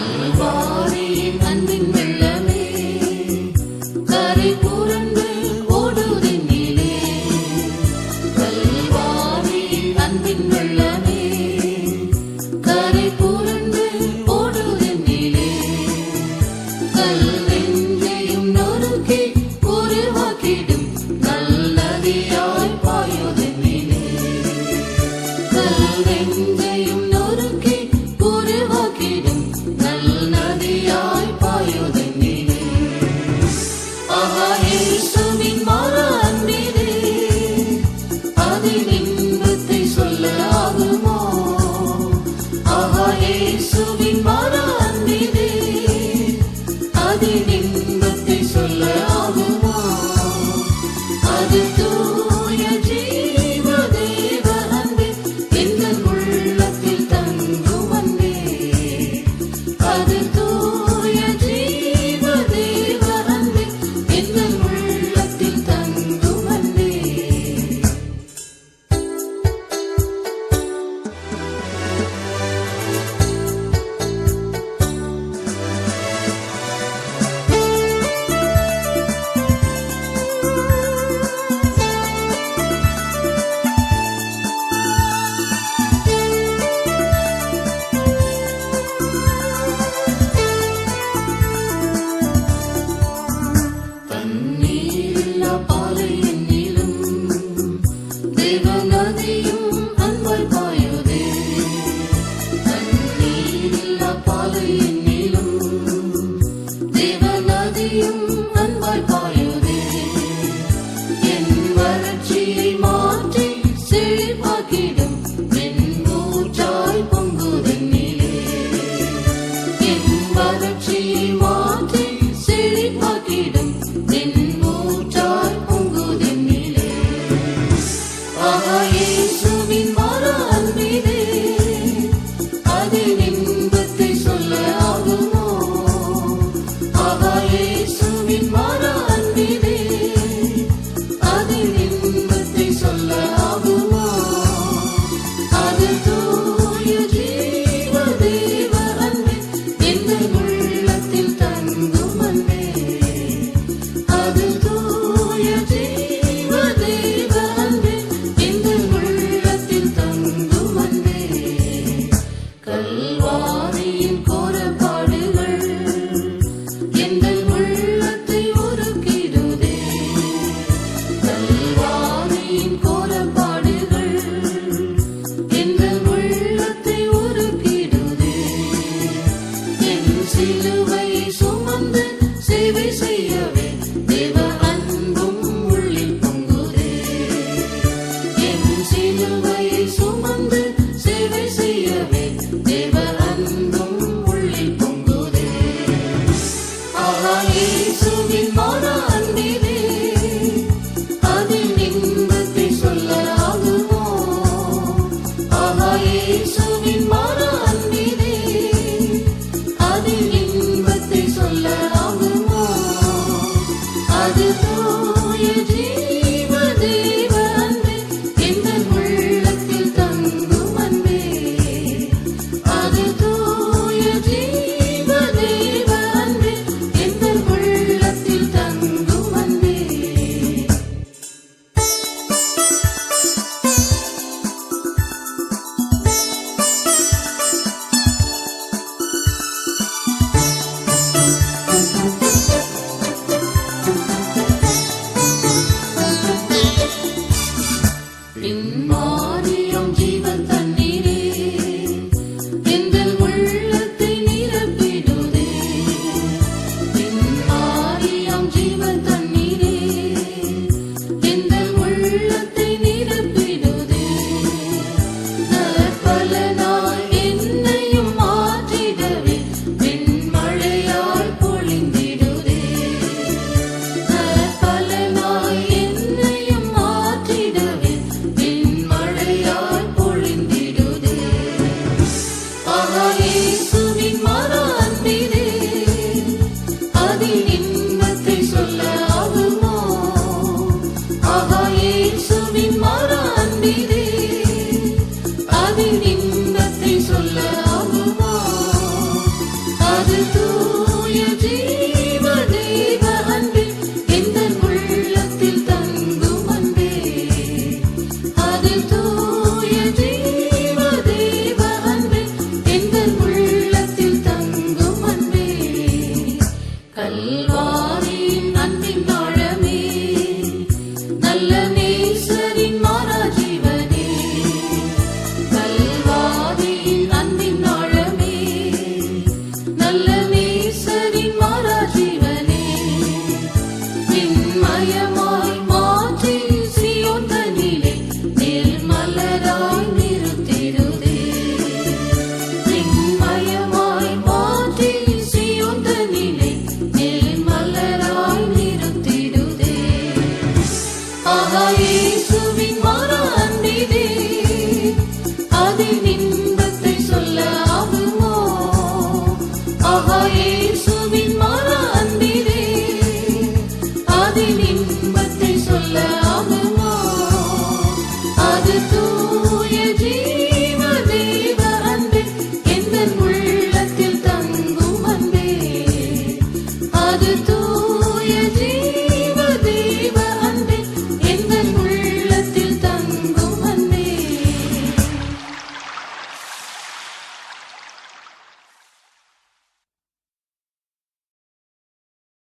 கல்வாரியின் அன்பின் வெள்ளமே கரை புரண்டு ஓடுதென்னிலே. கல்வாரியின் அன்பின் வெள்ளமே கரை புரண்டு ஓடுதென்னிலே. கல் நெஞ்சையும் நொறுக்கி உருவாக்கிடும் நல்லதியாய் பாயுதென்னிலே. கல் நெஞ்சையும் நொறுக்கி உருவாக்கிடும் நதியாய் பாயுதென்னிலே. ஆஹா இயேசுவின் மாற அன்பிலே அதின் இன்பத்தை சொல்ல ஆகுமோ? ஆஹா இயேசுவின் மாற அன்பிலே அதின் இன்பத்தை சொல்ல ஆகுமோ? அது தூய ஜீவ தேவ அன்பே எங்கள் உள்ளத்தில் தங்கும் அன்பே. அது தூய ஜீவ தேவ அன்பே எங்கள் உள்ளத்தில் தங்கும் அன்பே. தண்ணீரில்லா பாலை என்னிலும் தேவ நதியும் அன்பாய் பாயுதே. தண்ணீரில்லா பாலை என்னிலும் தேவ நதியும் அன்பாய் பாயுதே. என் வறட்சியை மாற்றி செழிப்பாக்கிடும் வெண்மூற்றாய் பொங்குதென்னிலே. என் வறட்சியை மாற்றி செழிப்பாக்கிடும் வெண்மூற்றாய் பொங்குதென்னிலே. ஆஹா இயேசுவின் மாற அன்பிலே அதின் இன்பத்தை சொல்ல ஆகுமோ? ஆஹா இயேசுவின் மாற அன்பிலே அதின் இன்பத்தை சொல்ல ஆகுமோ? அது தூய ஜீவ தேவ அன்பே எங்கள் உள்ளத்தில் தங்கும் அன்பே. அது தூய ஜீவ தேவ அன்பே எங்கள் உள்ளத்தில் தங்கும் அன்பே. கல்வாரியின் கோரப்பாடுகள் எங்கள் உள்ளத்தை உருக்கிடுதே. கல்வாரியின் கோரப்பாடுகள் எங்கள் உள்ளத்தை உருக்கிடுதே. என் சிலுவை சுமந்து சேவை செய்யவே தேவ அன்பும் உள்ளில் பொங்குதே. என் சிலுவை சுமந்து சேவை செய்யவே தேவ அன்பும் உள்ளில் பொங்குதே. ஆஹா இயேசுவின் மாற அன்பிலே அதின் இன்பத்தை சொல்ல ஆகுமோ? ஆஹா இயேசுவின் மாற அன்பிலே அதின் இன்பத்தை சொல்ல ஆகுமோ? அது தூய ஜீவ தேவ அன்பே எங்கள் உள்ளத்தில் தங்கும் அன்பே. அது தூய ஜீவ தேவ அன்பே எங்கள் உள்ளத்தில் தங்கும் அன்பே. அதின் இன்பத்தை சொல்ல ஆகுமோ? ஆஹா இயேசுவின் மன அன்பிலே அதின் இன்பத்தை சொல்ல